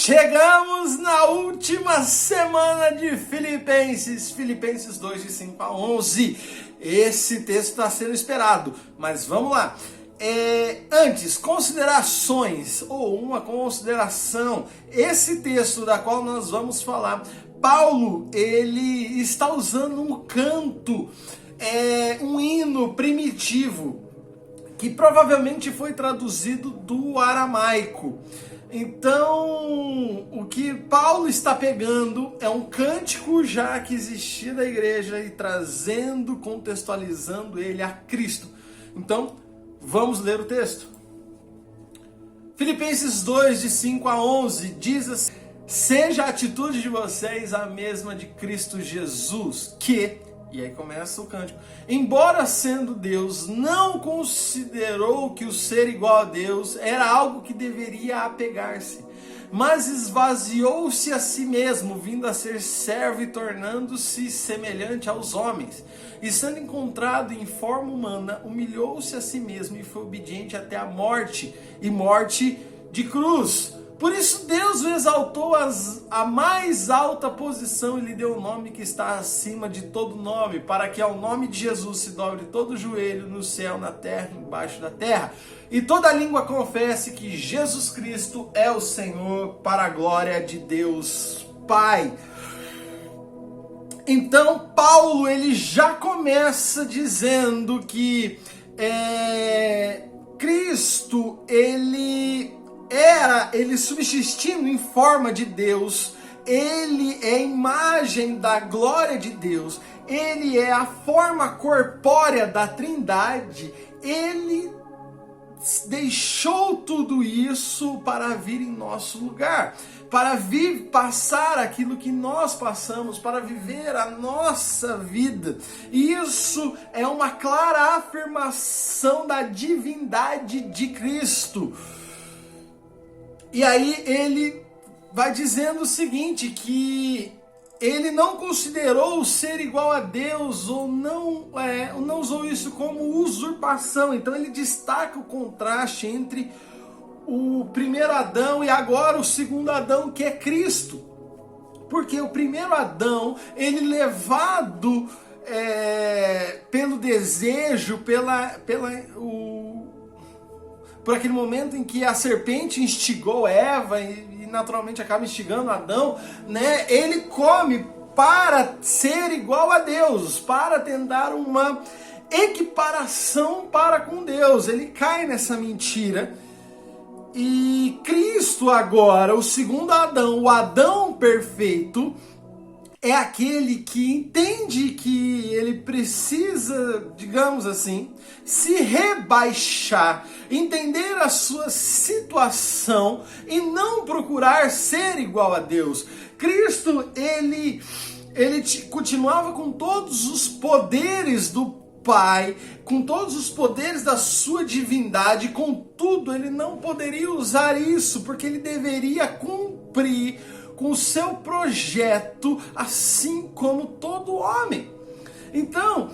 Chegamos na última semana de Filipenses, Filipenses 2, de 5 a 11. Esse texto está sendo esperado, mas vamos lá. Antes, considerações, ou uma consideração. Esse texto da qual nós vamos falar, Paulo, ele está usando um canto, um hino primitivo, que provavelmente foi traduzido do aramaico. Então, o que Paulo está pegando é um cântico já que existia da igreja e trazendo, contextualizando ele a Cristo. Então, vamos ler o texto. Filipenses 2, de 5 a 11, diz assim: seja a atitude de vocês a mesma de Cristo Jesus, que... E aí começa o cântico. Embora sendo Deus, não considerou que o ser igual a Deus era algo que deveria apegar-se, mas esvaziou-se a si mesmo, vindo a ser servo e tornando-se semelhante aos homens. E sendo encontrado em forma humana, humilhou-se a si mesmo e foi obediente até a morte, e morte de cruz. Por isso Deus o exaltou à mais alta posição e lhe deu o nome que está acima de todo nome, para que ao nome de Jesus se dobre todo o joelho no céu, na terra, embaixo da terra, e toda língua confesse que Jesus Cristo é o Senhor, para a glória de Deus Pai. Então Paulo, ele já começa dizendo que Cristo, ele subsistindo em forma de Deus, ele é a imagem da glória de Deus, ele é a forma corpórea da Trindade, ele deixou tudo isso para vir em nosso lugar, para vir passar aquilo que nós passamos, para viver a nossa vida. E isso é uma clara afirmação da divindade de Cristo. E aí ele vai dizendo o seguinte, que ele não considerou o ser igual a Deus, ou não usou isso como usurpação. Então ele destaca o contraste entre o primeiro Adão e agora o segundo Adão, que é Cristo. Porque o primeiro Adão, ele levado pelo desejo, por aquele momento em que a serpente instigou Eva e naturalmente acaba instigando Adão, né? Ele come para ser igual a Deus, para tentar uma equiparação para com Deus. Ele cai nessa mentira. E Cristo agora, o segundo Adão, o Adão perfeito, é aquele que entende que ele precisa, digamos assim, se rebaixar, entender a sua situação e não procurar ser igual a Deus. Cristo, ele continuava com todos os poderes do Pai, com todos os poderes da sua divindade, contudo, ele não poderia usar isso, porque ele deveria cumprir com o seu projeto, assim como todo homem. Então,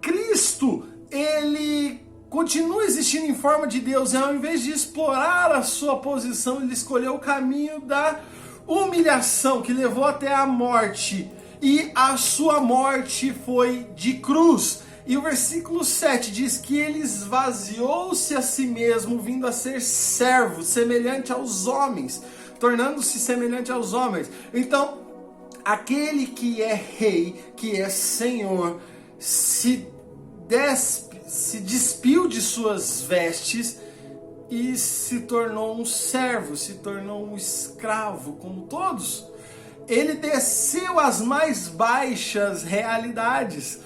Cristo, ele continua existindo em forma de Deus, e ao invés de explorar a sua posição, ele escolheu o caminho da humilhação, que levou até a morte, e a sua morte foi de cruz. E o versículo 7 diz que ele esvaziou-se a si mesmo, vindo a ser servo, semelhante aos homens, tornando-se semelhante aos homens. Então, aquele que é rei, que é senhor, se despiu de suas vestes e se tornou um servo, se tornou um escravo, como todos. Ele desceu às mais baixas realidades.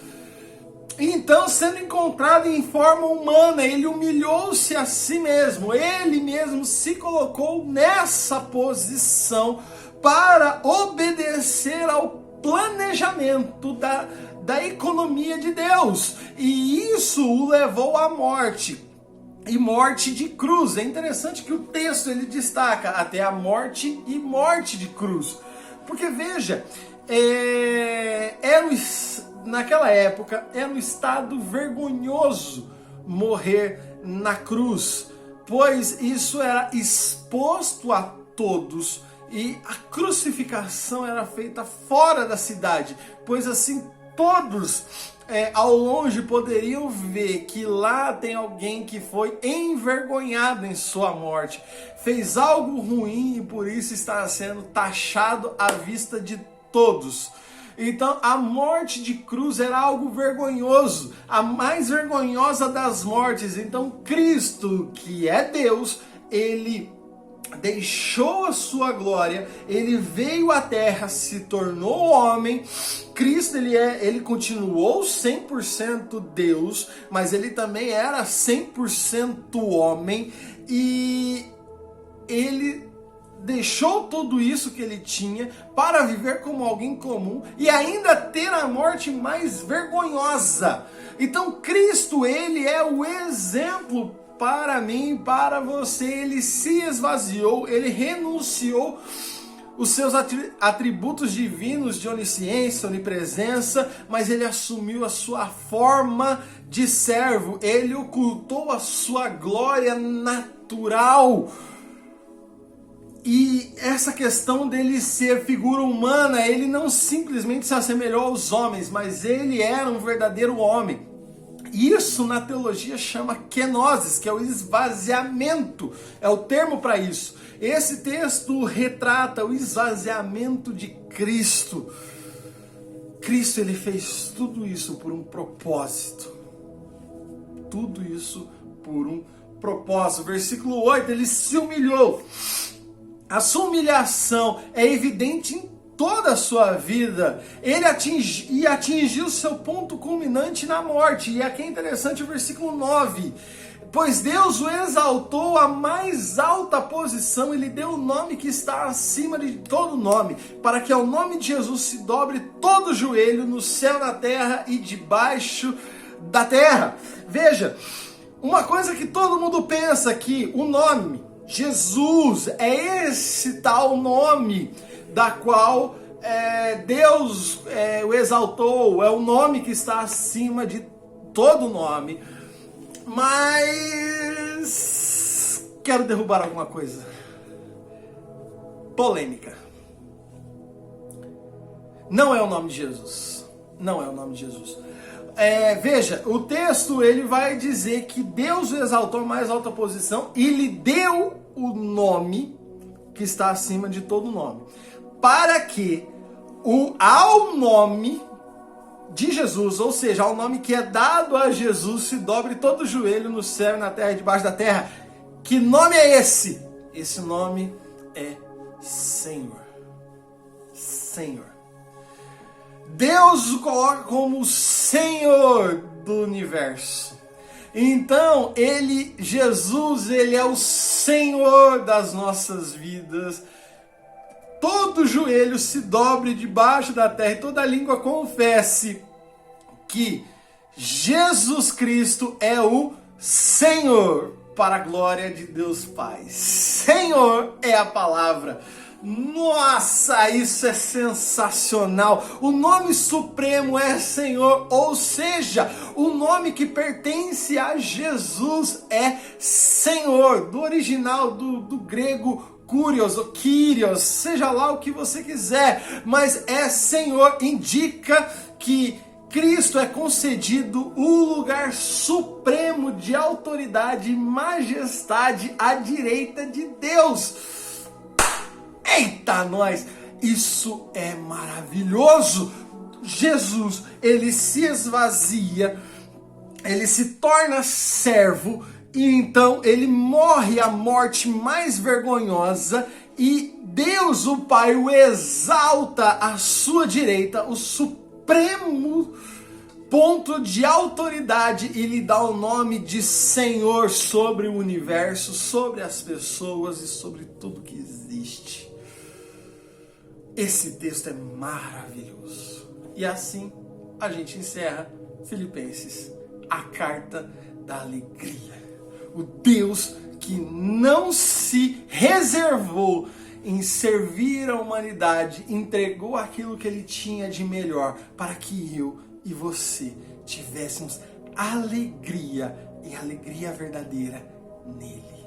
Então, sendo encontrado em forma humana, ele humilhou-se a si mesmo. Ele mesmo se colocou nessa posição para obedecer ao planejamento da economia de Deus. E isso o levou à morte. E morte de cruz. É interessante que o texto ele destaca até a morte e morte de cruz. Porque veja, naquela época era um estado vergonhoso morrer na cruz, pois isso era exposto a todos, e a crucificação era feita fora da cidade, pois assim todos ao longe poderiam ver que lá tem alguém que foi envergonhado em sua morte, fez algo ruim e por isso está sendo taxado à vista de todos. Então a morte de cruz era algo vergonhoso, a mais vergonhosa das mortes. Então Cristo, que é Deus, ele deixou a sua glória, ele veio à terra, se tornou homem. Cristo, ele continuou 100% Deus, mas ele também era 100% homem, e ele deixou tudo isso que ele tinha para viver como alguém comum e ainda ter a morte mais vergonhosa. Então Cristo, ele é o exemplo para mim, para você. Ele se esvaziou, ele renunciou os seus atributos divinos de onisciência, onipresença, mas ele assumiu a sua forma de servo, ele ocultou a sua glória natural. E essa questão dele ser figura humana, ele não simplesmente se assemelhou aos homens, mas ele era um verdadeiro homem. Isso na teologia chama kenosis, que é o esvaziamento, é o termo para isso. Esse texto retrata o esvaziamento de Cristo. Cristo, ele fez tudo isso por um propósito. Tudo isso por um propósito. Versículo 8, ele se humilhou. A sua humilhação é evidente em toda a sua vida. Ele atingiu seu ponto culminante na morte. E aqui é interessante o versículo 9. Pois Deus o exaltou à mais alta posição, ele deu o nome que está acima de todo nome, para que ao nome de Jesus se dobre todo joelho no céu, na terra e debaixo da terra. Veja, uma coisa que todo mundo pensa aqui, o nome Jesus é esse tal nome da qual Deus o exaltou, é o nome que está acima de todo nome. Mas quero derrubar alguma coisa. Polêmica. Não é o nome de Jesus. Não é o nome de Jesus. Veja, o texto ele vai dizer que Deus o exaltou à mais alta posição e lhe deu o nome que está acima de todo nome, para que ao nome de Jesus, ou seja, ao nome que é dado a Jesus, se dobre todo o joelho no céu, na terra e debaixo da terra. Que nome é esse? Esse nome é Senhor. Senhor. Deus o coloca como Senhor do universo. Então, Jesus, ele é o Senhor das nossas vidas. Todo joelho se dobre debaixo da terra e toda língua confesse que Jesus Cristo é o Senhor, para a glória de Deus Pai. Senhor é a palavra. Nossa, isso é sensacional. O nome supremo é Senhor, ou seja, o nome que pertence a Jesus é Senhor, do original, do grego Kurios ou Kyrios, seja lá o que você quiser, mas é Senhor, indica que Cristo é concedido o lugar supremo de autoridade e majestade à direita de Deus. Eita, nós! Isso é maravilhoso! Jesus, ele se esvazia, ele se torna servo, e então ele morre a morte mais vergonhosa, e Deus, o Pai, o exalta à sua direita, o supremo ponto de autoridade, e lhe dá o nome de Senhor sobre o universo, sobre as pessoas e sobre tudo que existe. Esse texto é maravilhoso. E assim a gente encerra Filipenses, a carta da alegria. O Deus que não se reservou em servir a humanidade, entregou aquilo que ele tinha de melhor para que eu e você tivéssemos alegria, e alegria verdadeira nele.